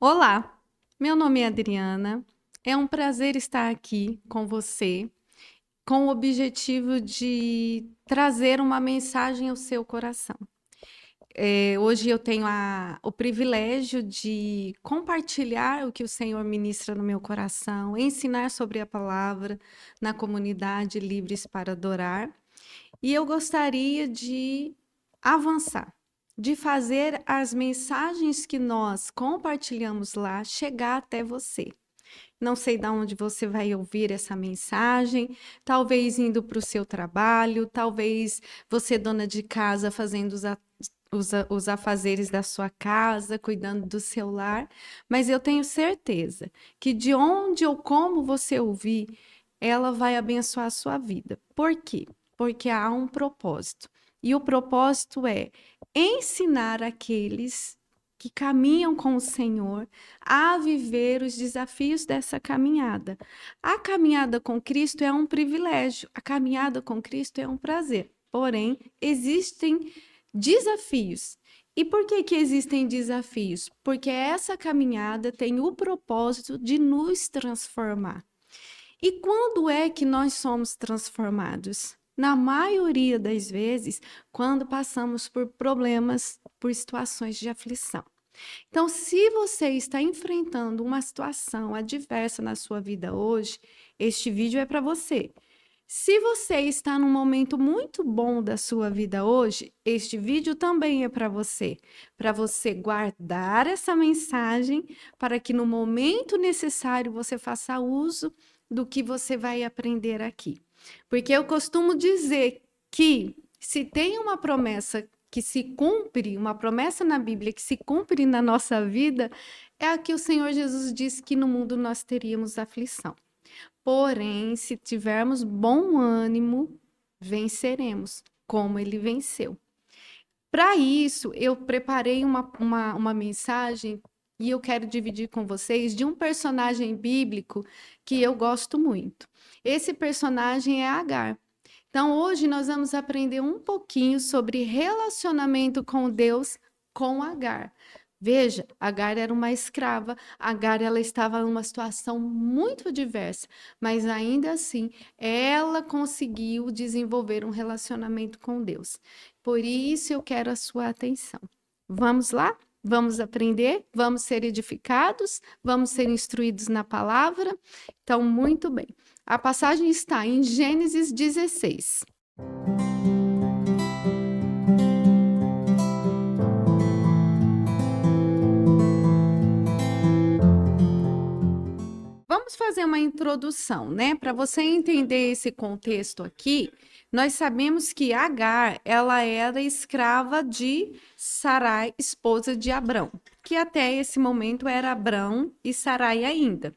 Olá, meu nome é Adriana. É um prazer estar aqui com você, com o objetivo de trazer uma mensagem ao seu coração. Hoje eu tenho o privilégio de compartilhar o que o Senhor ministra no meu coração, ensinar sobre a palavra na comunidade Livres para Adorar. E eu gostaria de avançar, de fazer as mensagens que nós compartilhamos lá chegar até você. Não sei de onde você vai ouvir essa mensagem, talvez indo para o seu trabalho, talvez você, dona de casa, fazendo os afazeres da sua casa, cuidando do seu lar, mas eu tenho certeza que de onde ou como você ouvir, ela vai abençoar a sua vida. Por quê? Porque há um propósito. E o propósito é ensinar aqueles que caminham com o Senhor a viver os desafios dessa caminhada. A caminhada com Cristo é um privilégio, a caminhada com Cristo é um prazer. Porém, existem desafios. E por que que existem desafios? Porque essa caminhada tem o propósito de nos transformar. E quando é que nós somos transformados? Na maioria das vezes, quando passamos por problemas, por situações de aflição. Então, se você está enfrentando uma situação adversa na sua vida hoje, este vídeo é para você. Se você está num momento muito bom da sua vida hoje, este vídeo também é para você guardar essa mensagem, para que no momento necessário você faça uso do que você vai aprender aqui. Porque eu costumo dizer que se tem uma promessa que se cumpre, uma promessa na Bíblia que se cumpre na nossa vida, é a que o Senhor Jesus disse que no mundo nós teríamos aflição. Porém, se tivermos bom ânimo, venceremos, como ele venceu. Para isso, eu preparei uma mensagem e eu quero dividir com vocês de um personagem bíblico que eu gosto muito. Esse personagem é Agar. Então, hoje nós vamos aprender um pouquinho sobre relacionamento com Deus com Agar. Veja, Agar era uma escrava, Agar ela estava numa situação muito diversa, mas ainda assim ela conseguiu desenvolver um relacionamento com Deus. Por isso eu quero a sua atenção. Vamos lá? Vamos aprender? Vamos ser edificados? Vamos ser instruídos na palavra? Então, muito bem. A passagem está em Gênesis 16. Vamos fazer uma introdução, né? Para você entender esse contexto aqui, nós sabemos que Agar, ela era escrava de Sarai, esposa de Abrão, que até esse momento era Abrão e Sarai ainda.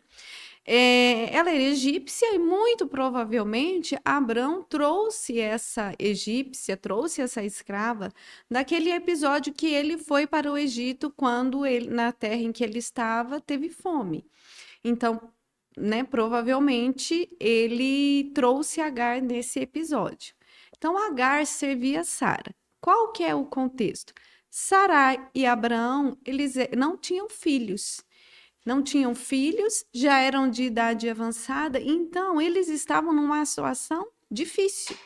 Ela era egípcia e muito provavelmente Abrão trouxe essa egípcia, trouxe essa escrava daquele episódio que ele foi para o Egito quando ele, na terra em que ele estava, teve fome. Então, né, provavelmente ele trouxe Agar nesse episódio. Então, Agar servia Sara. Qual que é o contexto? Sarai e Abraão, eles não tinham filhos. Não tinham filhos, já eram de idade avançada, então eles estavam numa situação difícil,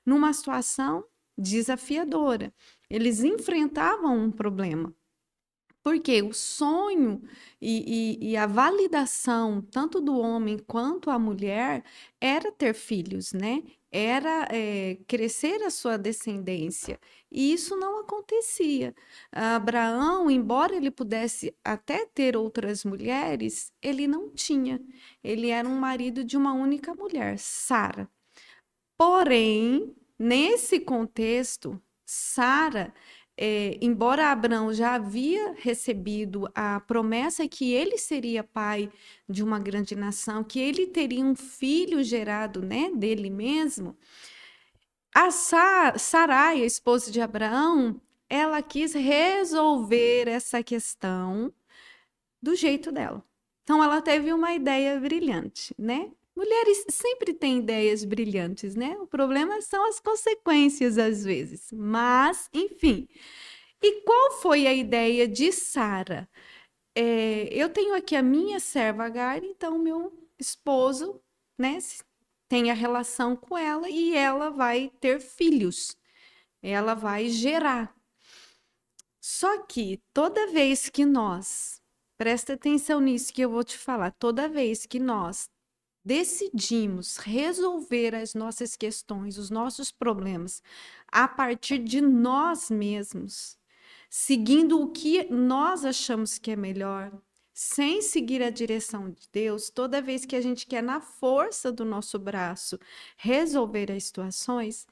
numa situação desafiadora. Eles enfrentavam um problema. Porque o sonho e a validação, tanto do homem quanto a mulher, era ter filhos, né? Era crescer a sua descendência. E isso não acontecia. Abraão, embora ele pudesse até ter outras mulheres, ele não tinha. Ele era um marido de uma única mulher, Sara. Porém, nesse contexto, Sara, embora Abraão já havia recebido a promessa que ele seria pai de uma grande nação, que ele teria um filho gerado, né, dele mesmo, a Sarai, a esposa de Abraão, ela quis resolver essa questão do jeito dela. Então, ela teve uma ideia brilhante, né? Mulheres sempre têm ideias brilhantes, né? O problema são as consequências, às vezes. Mas, enfim. E qual foi a ideia de Sara? eu tenho aqui a minha serva Agar, então meu esposo, né, tem a relação com ela e ela vai ter filhos, ela vai gerar. Só que toda vez que nós, presta atenção nisso que eu vou te falar, toda vez que nós decidimos resolver as nossas questões, os nossos problemas, a partir de nós mesmos, seguindo o que nós achamos que é melhor, sem seguir a direção de Deus, toda vez que a gente quer, na força do nosso braço, resolver as situações,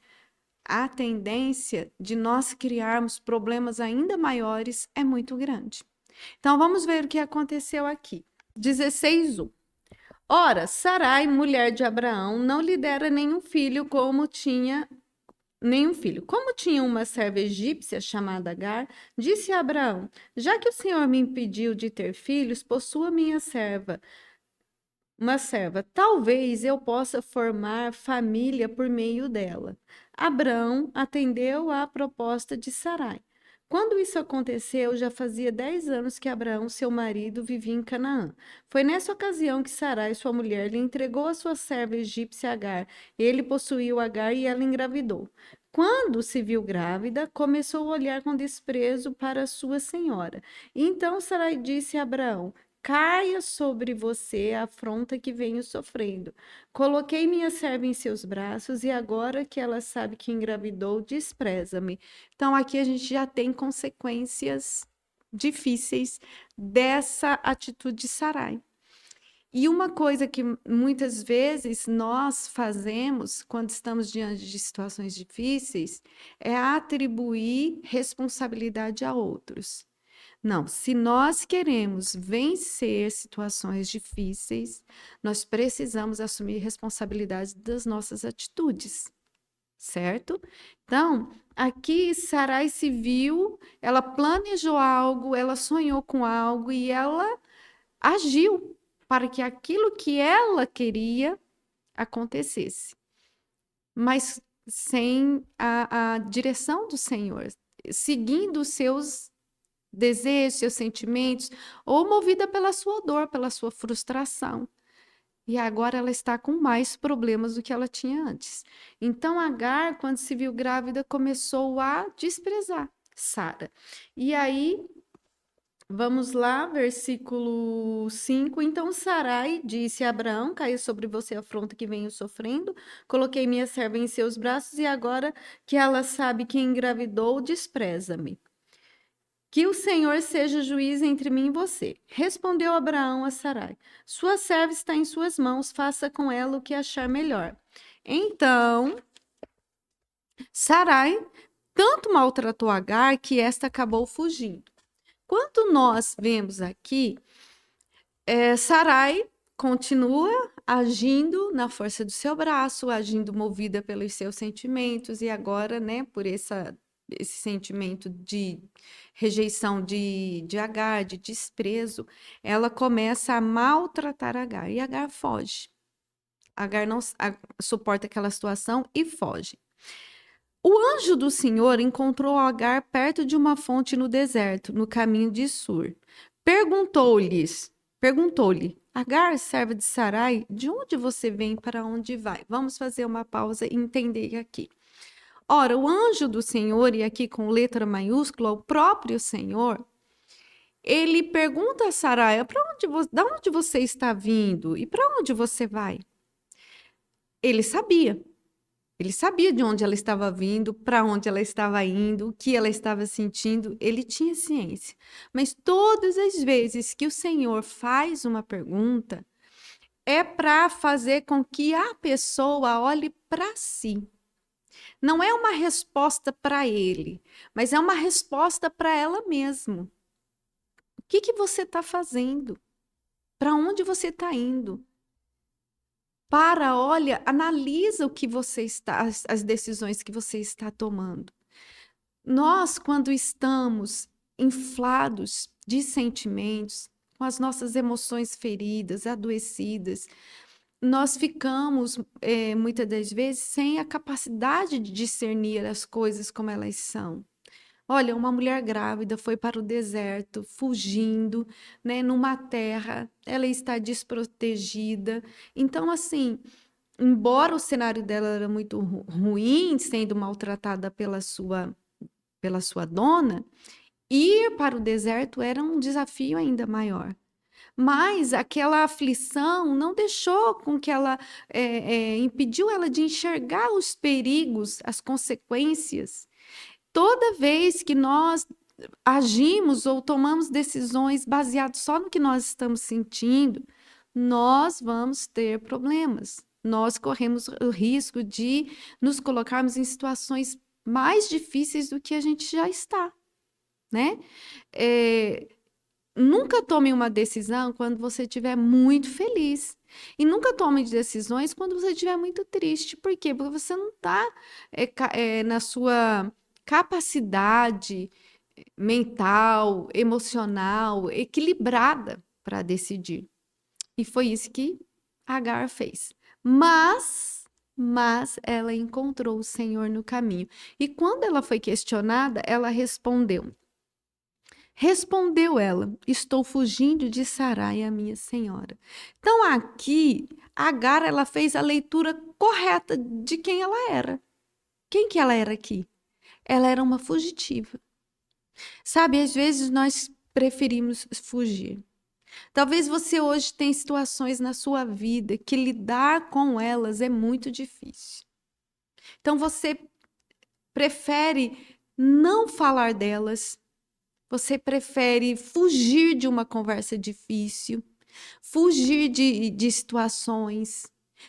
a tendência de nós criarmos problemas ainda maiores é muito grande. Então, vamos ver o que aconteceu aqui. 16:1. Ora, Sarai, mulher de Abraão, não lhe dera nenhum filho, como tinha uma serva egípcia chamada Agar, disse a Abraão: já que o Senhor me impediu de ter filhos, possua uma serva, talvez eu possa formar família por meio dela. Abraão atendeu à proposta de Sarai. Quando isso aconteceu, já fazia 10 anos que Abraão, seu marido, vivia em Canaã. Foi nessa ocasião que Sarai, sua mulher, lhe entregou a sua serva egípcia Agar. Ele possuiu Agar e ela engravidou. Quando se viu grávida, começou a olhar com desprezo para sua senhora. Então Sarai disse a Abraão: caia sobre você a afronta que venho sofrendo. Coloquei minha serva em seus braços e agora que ela sabe que engravidou, despreza-me. Então, aqui a gente já tem consequências difíceis dessa atitude de Sarai. E uma coisa que muitas vezes nós fazemos quando estamos diante de situações difíceis é atribuir responsabilidade a outros. Não, se nós queremos vencer situações difíceis, nós precisamos assumir responsabilidade das nossas atitudes, certo? Então, aqui Sarai se viu, ela planejou algo, ela sonhou com algo e ela agiu para que aquilo que ela queria acontecesse, mas sem a direção do Senhor, seguindo os seus desejos, seus sentimentos, ou movida pela sua dor, pela sua frustração. E agora ela está com mais problemas do que ela tinha antes. Então Agar, quando se viu grávida, começou a desprezar Sara. E aí, vamos lá, versículo 5. Então Sarai disse a Abraão: caiu sobre você a afronta que venho sofrendo, coloquei minha serva em seus braços e agora que ela sabe que engravidou, despreza-me. Que o Senhor seja juiz entre mim e você. Respondeu Abraão a Sarai: sua serva está em suas mãos, faça com ela o que achar melhor. Então, Sarai tanto maltratou Agar que esta acabou fugindo. Quanto nós vemos aqui, Sarai continua agindo na força do seu braço, agindo movida pelos seus sentimentos, e agora, né, por esse sentimento de rejeição de Agar, de desprezo, ela começa a maltratar Agar, e Agar foge. Agar não suporta aquela situação e foge. O anjo do Senhor encontrou Agar perto de uma fonte no deserto, no caminho de Sur. Perguntou-lhe, Agar, serva de Sarai, de onde você vem e para onde vai? Vamos fazer uma pausa e entender aqui. Ora, o anjo do Senhor, e aqui com letra maiúscula, o próprio Senhor, ele pergunta a Sarai: de onde você está vindo e para onde você vai? Ele sabia. Ele sabia de onde ela estava vindo, para onde ela estava indo, o que ela estava sentindo, ele tinha ciência. Mas todas as vezes que o Senhor faz uma pergunta, é para fazer com que a pessoa olhe para si. Não é uma resposta para ele, mas é uma resposta para ela mesma. O que você está fazendo? Para onde você está indo? Olha, analisa o que você está, as decisões que você está tomando. Nós, quando estamos inflados de sentimentos, com as nossas emoções feridas, adoecidas, nós ficamos, muitas das vezes, sem a capacidade de discernir as coisas como elas são. Olha, uma mulher grávida foi para o deserto, fugindo, né, numa terra, ela está desprotegida. Então, assim, embora o cenário dela era muito ruim, sendo maltratada pela sua dona, ir para o deserto era um desafio ainda maior. Mas aquela aflição não deixou com que ela impediu ela de enxergar os perigos, as consequências. Toda vez que nós agimos ou tomamos decisões baseadas só no que nós estamos sentindo, nós vamos ter problemas. Nós corremos o risco de nos colocarmos em situações mais difíceis do que a gente já está, né? É, nunca tome uma decisão quando você estiver muito feliz. E nunca tome decisões quando você estiver muito triste. Por quê? Porque você não está na sua capacidade mental, emocional, equilibrada para decidir. E foi isso que Agar fez. Mas ela encontrou o Senhor no caminho. E quando ela foi questionada, ela respondeu. Respondeu ela: Estou fugindo de Sarai, a minha senhora. Então aqui, Agar ela fez a leitura correta de quem ela era. Quem que ela era aqui? Ela era uma fugitiva. Sabe, às vezes nós preferimos fugir. Talvez você hoje tenha situações na sua vida que lidar com elas é muito difícil. Então você prefere não falar delas, você prefere fugir de uma conversa difícil, fugir de situações,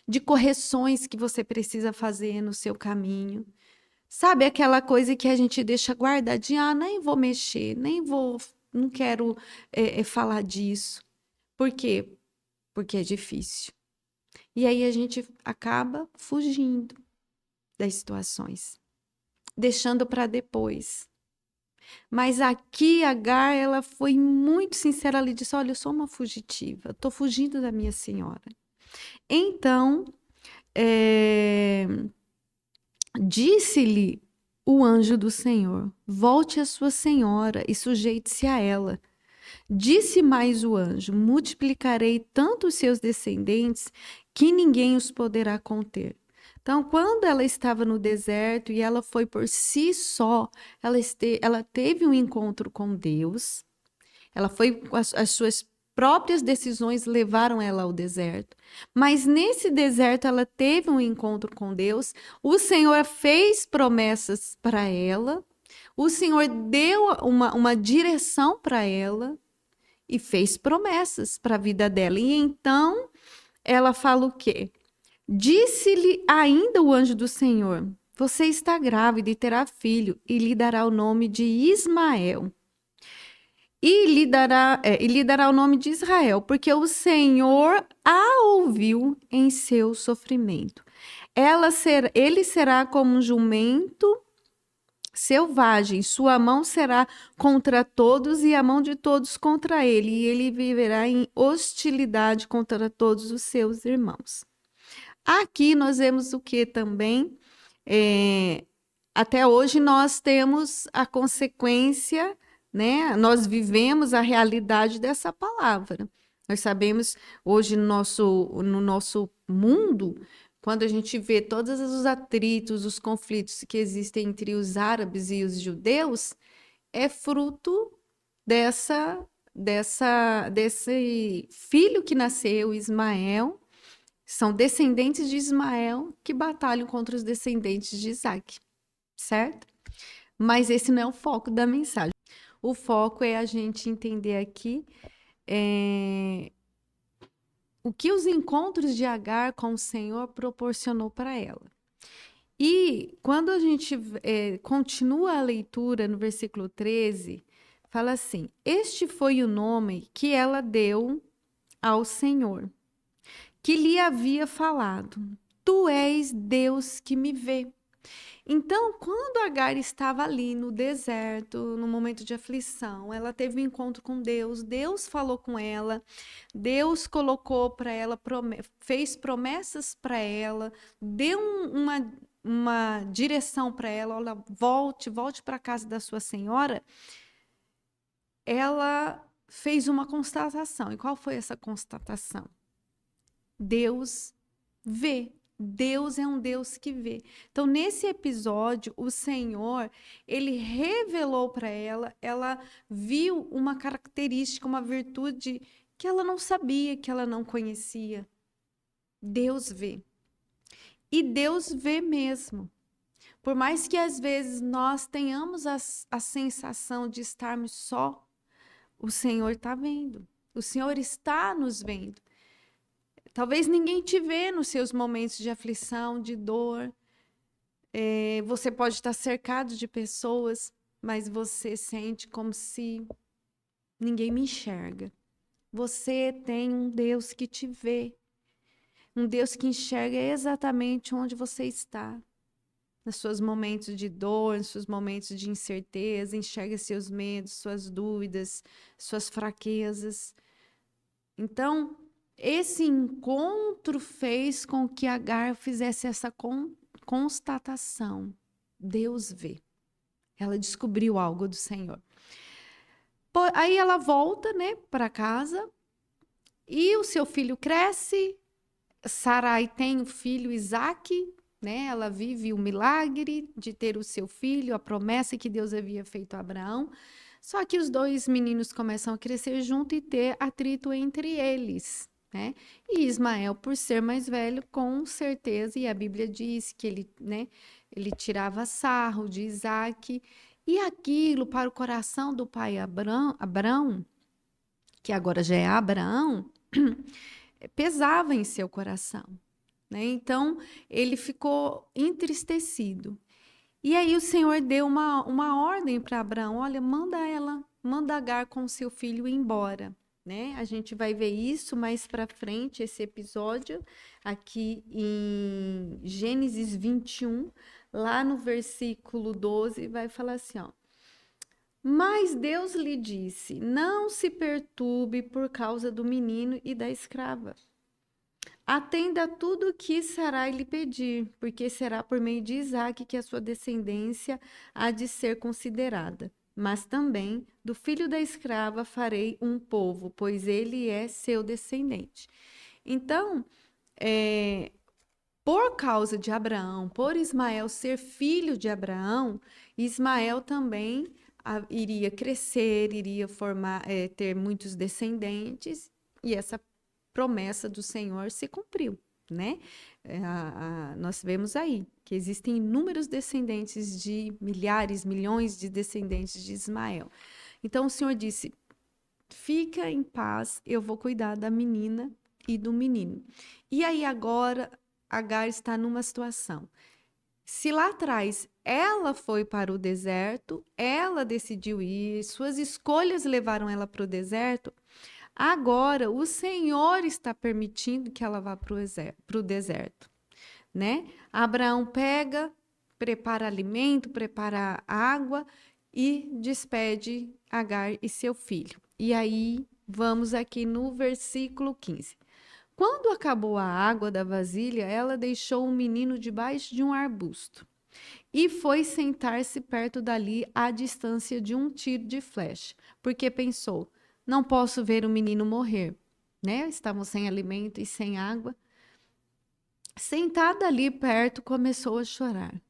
de correções que você precisa fazer no seu caminho. Sabe aquela coisa que a gente deixa guardadinha? Ah, nem vou mexer, nem vou, não quero falar disso. Por quê? Porque é difícil. E aí a gente acaba fugindo das situações, deixando para depois. Mas aqui Agar, ela foi muito sincera, ela disse, olha, eu sou uma fugitiva, estou fugindo da minha senhora. Então, disse-lhe o anjo do Senhor, volte à sua senhora e sujeite-se a ela. Disse mais o anjo, multiplicarei tanto os seus descendentes que ninguém os poderá conter. Então, quando ela estava no deserto e ela foi por si só, ela teve um encontro com Deus, ela foi, as suas próprias decisões levaram ela ao deserto, mas nesse deserto ela teve um encontro com Deus, o Senhor fez promessas para ela, o Senhor deu uma direção para ela e fez promessas para a vida dela. E então ela fala o quê? Disse-lhe ainda o anjo do Senhor: Você está grávida e terá filho, e lhe dará o nome de Ismael. E lhe dará o nome de Israel, porque o Senhor a ouviu em seu sofrimento. Ele será como um jumento selvagem, sua mão será contra todos e a mão de todos contra ele, e ele viverá em hostilidade contra todos os seus irmãos. Aqui nós vemos o que também, até hoje nós temos a consequência, né? Nós vivemos a realidade dessa palavra. Nós sabemos hoje no nosso mundo, quando a gente vê todos os atritos, os conflitos que existem entre os árabes e os judeus, é fruto desse filho que nasceu, Ismael. São descendentes de Ismael que batalham contra os descendentes de Isaac, certo? Mas esse não é o foco da mensagem. O foco é a gente entender aqui o que os encontros de Agar com o Senhor proporcionou para ela. E quando a gente continua a leitura no versículo 13, fala assim: Este foi o nome que ela deu ao Senhor, que lhe havia falado: Tu és Deus que me vê. Então, quando Agar estava ali no deserto, no momento de aflição, ela teve um encontro com Deus, Deus falou com ela, Deus colocou para ela, fez promessas para ela, deu uma direção para ela, olha, volte para a casa da sua senhora, ela fez uma constatação. E qual foi essa constatação? Deus vê. Deus é um Deus que vê. Então, nesse episódio, o Senhor, ele revelou para ela, ela viu uma característica, uma virtude que ela não sabia, que ela não conhecia. Deus vê. E Deus vê mesmo. Por mais que às vezes nós tenhamos a sensação de estarmos só, o Senhor está vendo. O Senhor está nos vendo. Talvez ninguém te vê nos seus momentos de aflição, de dor. Você pode estar cercado de pessoas, mas você sente como se ninguém me enxerga. Você tem um Deus que te vê. Um Deus que enxerga exatamente onde você está. Nos seus momentos de dor, nos seus momentos de incerteza, enxerga seus medos, suas dúvidas, suas fraquezas. Então, esse encontro fez com que Agar fizesse essa constatação. Deus vê. Ela descobriu algo do Senhor. Aí ela volta, né, para casa e o seu filho cresce. Sarai tem o filho Isaque, né? Ela vive o milagre de ter o seu filho, a promessa que Deus havia feito a Abraão. Só que os dois meninos começam a crescer junto e ter atrito entre eles, né? E Ismael, por ser mais velho, com certeza, e a Bíblia diz que ele, né, ele tirava sarro de Isaque, e aquilo para o coração do pai Abraão, que agora já é Abraão, pesava em seu coração, né? Então, ele ficou entristecido. E aí o Senhor deu uma ordem para Abraão, olha, manda Agar com seu filho embora, né? A gente vai ver isso mais para frente, esse episódio, aqui em Gênesis 21, lá no versículo 12, vai falar assim, ó. Mas Deus lhe disse, não se perturbe por causa do menino e da escrava. Atenda a tudo o que Sarai lhe pedir, porque será por meio de Isaque que a sua descendência há de ser considerada. Mas também do filho da escrava farei um povo, pois ele é seu descendente. Então, por causa de Abraão, por Ismael ser filho de Abraão, Ismael também iria crescer, iria formar, ter muitos descendentes, e essa promessa do Senhor se cumpriu, né? Nós vemos aí que existem inúmeros descendentes de milhares, milhões de descendentes de Ismael. Então o Senhor disse: fica em paz, eu vou cuidar da menina e do menino. E aí agora Agar está numa situação. Se lá atrás ela foi para o deserto, ela decidiu ir, suas escolhas levaram ela para o deserto. Agora, o Senhor está permitindo que ela vá para o deserto, né? Abraão pega, prepara alimento, prepara água e despede Agar e seu filho. E aí, vamos aqui no versículo 15. Quando acabou a água da vasilha, ela deixou o menino debaixo de um arbusto e foi sentar-se perto dali à distância de um tiro de flecha, porque pensou: não posso ver o menino morrer, né? Estavam sem alimento e sem água. Sentada ali perto, começou a chorar.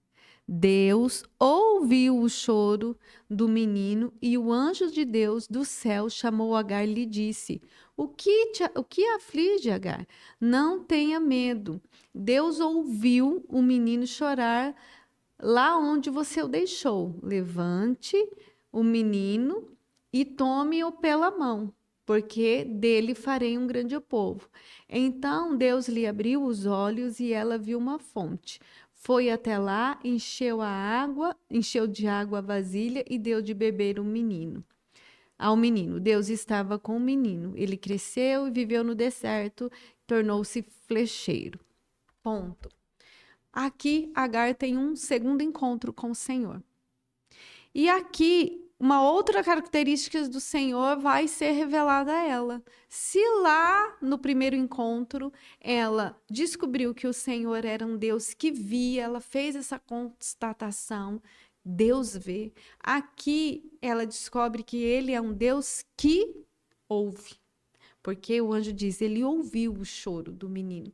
Deus ouviu o choro do menino e o anjo de Deus do céu chamou Agar e lhe disse: o que aflige, Agar? Não tenha medo. Deus ouviu o menino chorar lá onde você o deixou. Levante o menino e tome-o pela mão, porque dele farei um grande povo. Então Deus lhe abriu os olhos e ela viu uma fonte. Foi até lá, encheu de água a vasilha e deu de beber ao menino. Deus estava com o menino. Ele cresceu e viveu no deserto, tornou-se flecheiro. Ponto. Aqui Agar tem um segundo encontro com o Senhor. E aqui uma outra característica do Senhor vai ser revelada a ela. Se lá no primeiro encontro ela descobriu que o Senhor era um Deus que via, ela fez essa constatação, Deus vê. Aqui ela descobre que ele é um Deus que ouve, porque o anjo diz, ele ouviu o choro do menino.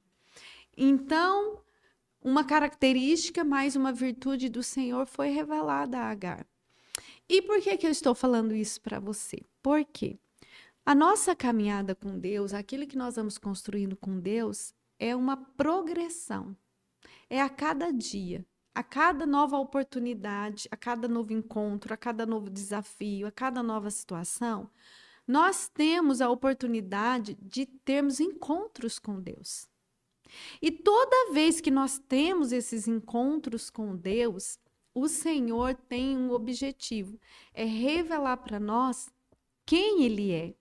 Então, uma característica, mais uma virtude do Senhor foi revelada a Agar. E por que que eu estou falando isso para você? Porque a nossa caminhada com Deus, aquilo que nós vamos construindo com Deus, é uma progressão. É a cada dia, a cada nova oportunidade, a cada novo encontro, a cada novo desafio, a cada nova situação, nós temos a oportunidade de termos encontros com Deus. E toda vez que nós temos esses encontros com Deus, o Senhor tem um objetivo, é revelar para nós quem Ele é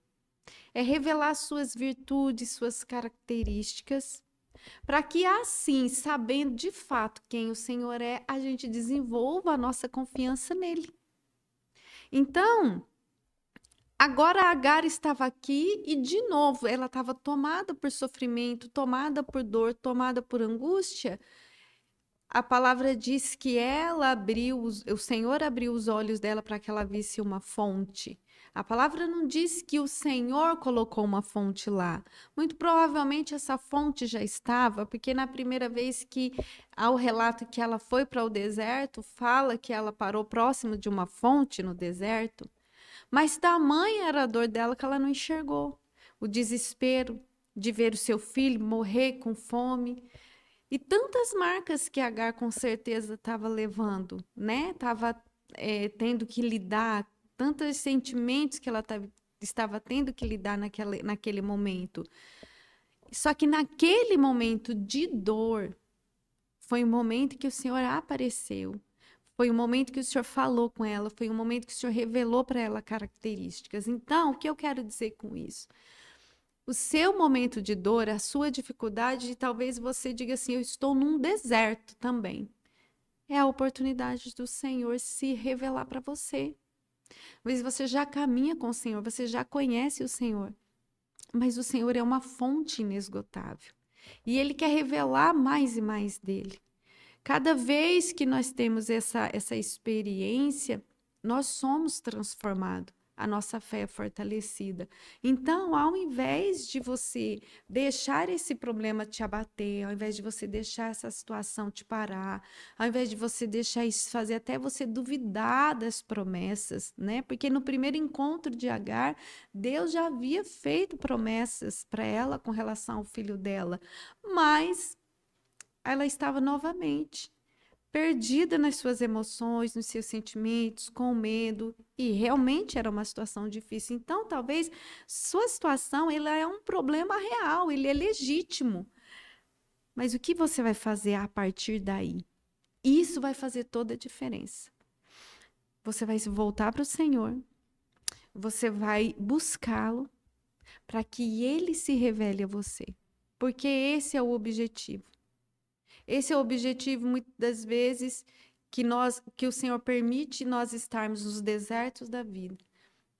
revelar suas virtudes, suas características, para que assim, sabendo de fato quem o Senhor é, a gente desenvolva a nossa confiança nele. Então, agora a Agar estava aqui e, de novo, ela estava tomada por sofrimento, tomada por dor, tomada por angústia. A palavra diz que o Senhor abriu os olhos dela para que ela visse uma fonte. A palavra não diz que o Senhor colocou uma fonte lá. Muito provavelmente essa fonte já estava, porque na primeira vez que há o relato que ela foi para o deserto, fala que ela parou próximo de uma fonte no deserto. Mas tamanha era a dor dela que ela não enxergou. O desespero de ver o seu filho morrer com fome. E tantas marcas que a Agar com certeza estava levando, né? Estava tendo que lidar, tantos sentimentos que ela estava tendo que lidar naquele momento. Só que naquele momento de dor, foi o momento que o Senhor apareceu. Foi o momento que o Senhor falou com ela, foi o momento que o Senhor revelou para ela características. Então, o que eu quero dizer com isso? O seu momento de dor, a sua dificuldade, talvez você diga assim: eu estou num deserto também. É a oportunidade do Senhor se revelar para você. Às vezes você já caminha com o Senhor, você já conhece o Senhor, mas o Senhor é uma fonte inesgotável. E Ele quer revelar mais e mais dele. Cada vez que nós temos essa experiência, nós somos transformados. A nossa fé é fortalecida. Então, ao invés de você deixar esse problema te abater, ao invés de você deixar essa situação te parar, ao invés de você deixar isso fazer até você duvidar das promessas, né? Porque no primeiro encontro de Agar, Deus já havia feito promessas para ela com relação ao filho dela, mas ela estava novamente perdida nas suas emoções, nos seus sentimentos, com medo, e realmente era uma situação difícil. Então, talvez sua situação, ela é um problema real, ele é legítimo. Mas o que você vai fazer a partir daí? Isso vai fazer toda a diferença. Você vai voltar para o Senhor, você vai buscá-lo para que ele se revele a você, porque esse é o objetivo. Esse é o objetivo, muitas das vezes, que o Senhor permite nós estarmos nos desertos da vida,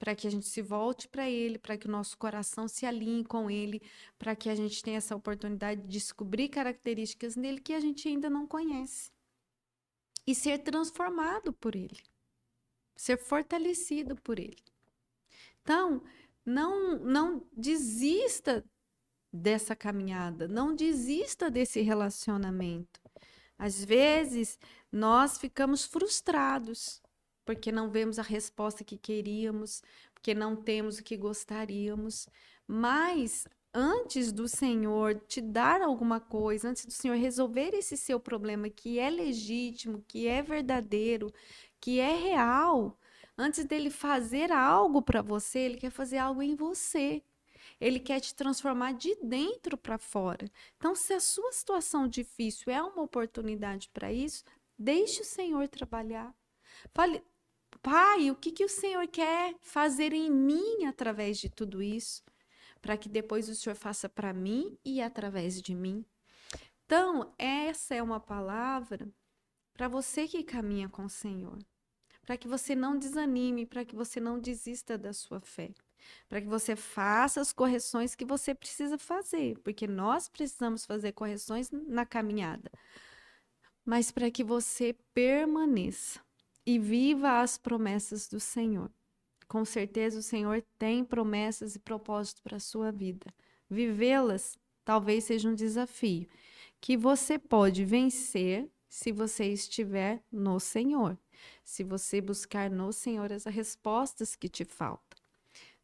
para que a gente se volte para Ele, para que o nosso coração se alinhe com Ele, para que a gente tenha essa oportunidade de descobrir características nele que a gente ainda não conhece. E ser transformado por Ele, ser fortalecido por Ele. Então, não desista dessa caminhada, não desista desse relacionamento. Às vezes, nós ficamos frustrados porque não vemos a resposta que queríamos, porque não temos o que gostaríamos, mas antes do Senhor te dar alguma coisa, antes do Senhor resolver esse seu problema que é legítimo, que é verdadeiro, que é real, antes dele fazer algo para você, ele quer fazer algo em você. Ele quer te transformar de dentro para fora. Então, se a sua situação difícil é uma oportunidade para isso, deixe o Senhor trabalhar. Fale, Pai, o que o Senhor quer fazer em mim através de tudo isso? Para que depois o Senhor faça para mim e através de mim. Então, essa é uma palavra para você que caminha com o Senhor. para que você não desanime, para que você não desista da sua fé, para que você faça as correções que você precisa fazer, porque nós precisamos fazer correções na caminhada, mas para que você permaneça e viva as promessas do Senhor. Com certeza o Senhor tem promessas e propósitos para a sua vida. Vivê-las talvez seja um desafio que você pode vencer se você estiver no Senhor. Se você buscar no Senhor as respostas que te faltam.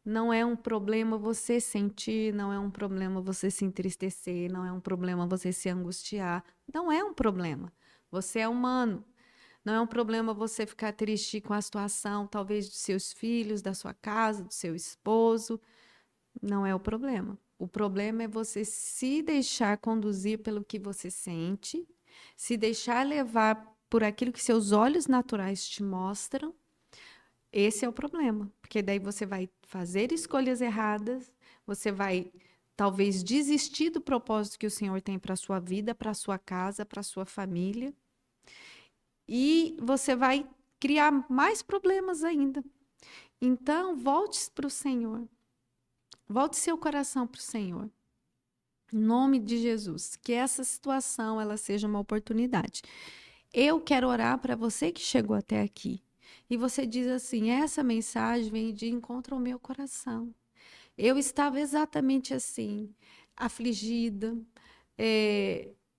Não é um problema você sentir, não é um problema você se entristecer, não é um problema você se angustiar. Não é um problema. Você é humano. Não é um problema você ficar triste com a situação, talvez dos seus filhos, da sua casa, do seu esposo. Não é o problema. O problema é você se deixar conduzir pelo que você sente, se deixar levar por aquilo que seus olhos naturais te mostram. Esse é o problema, porque daí você vai fazer escolhas erradas, você vai talvez desistir do propósito que o Senhor tem para a sua vida, para a sua casa, para a sua família. E você vai criar mais problemas ainda. Então, volte para o Senhor. Volte seu coração para o Senhor. Em nome de Jesus. Que essa situação ela seja uma oportunidade. Eu quero orar para você que chegou até aqui. E você diz assim, essa mensagem vem de encontro ao meu coração. Eu estava exatamente assim, afligida,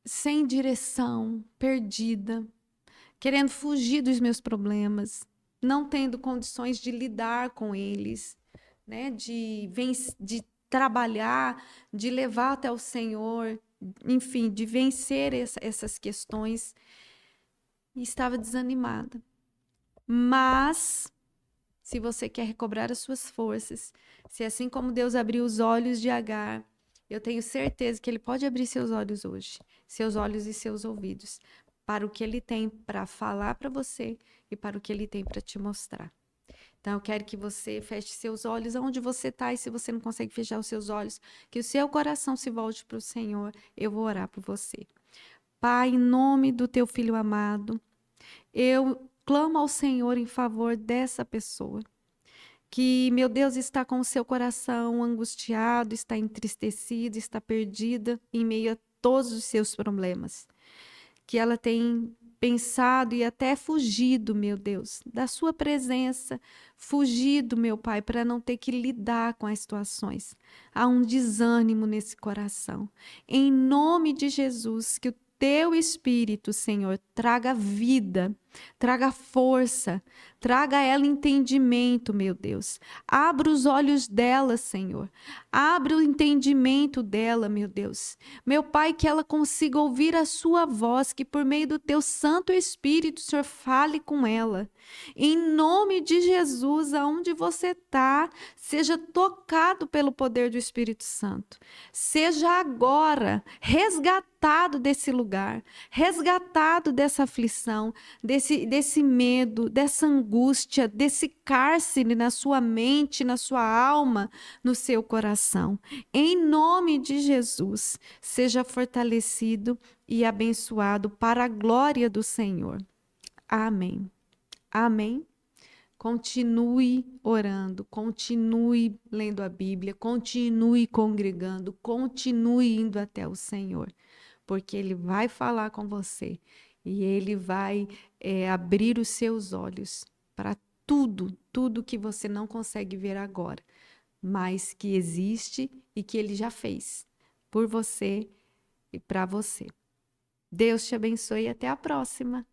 sem direção, perdida, querendo fugir dos meus problemas, não tendo condições de lidar com eles, né? De trabalhar, de levar até o Senhor, enfim, de vencer essas questões. E estava desanimada. Mas, se você quer recobrar as suas forças, se assim como Deus abriu os olhos de Agar, eu tenho certeza que Ele pode abrir seus olhos hoje, seus olhos e seus ouvidos, para o que Ele tem para falar para você e para o que Ele tem para te mostrar. Então, eu quero que você feche seus olhos aonde você está, e se você não consegue fechar os seus olhos, que o seu coração se volte para o Senhor. Eu vou orar por você. Pai, em nome do teu Filho amado, eu clamo ao Senhor em favor dessa pessoa, que, meu Deus, está com o seu coração angustiado, está entristecida, está perdida em meio a todos os seus problemas, que ela tem pensado e até fugido, meu Deus, da sua presença, fugido, meu Pai, para não ter que lidar com as situações. Há um desânimo nesse coração. Em nome de Jesus, que o teu Espírito, Senhor, traga vida, traga força, traga a ela entendimento, meu Deus. Abra os olhos dela, Senhor. Abra o entendimento dela, meu Deus. Meu Pai, que ela consiga ouvir a sua voz, que por meio do teu Santo Espírito, Senhor, fale com ela. Em nome de Jesus, aonde você está, seja tocado pelo poder do Espírito Santo. Seja agora resgatado desse lugar, resgatado dessa aflição, desse medo, dessa angústia, desse cárcere na sua mente, na sua alma, no seu coração. Em nome de Jesus, seja fortalecido e abençoado para a glória do Senhor. Amém. Amém. Continue orando, continue lendo a Bíblia, continue congregando, continue indo até o Senhor, porque Ele vai falar com você e Ele vai abrir os seus olhos para tudo que você não consegue ver agora, mas que existe e que Ele já fez por você e para você. Deus te abençoe e até a próxima.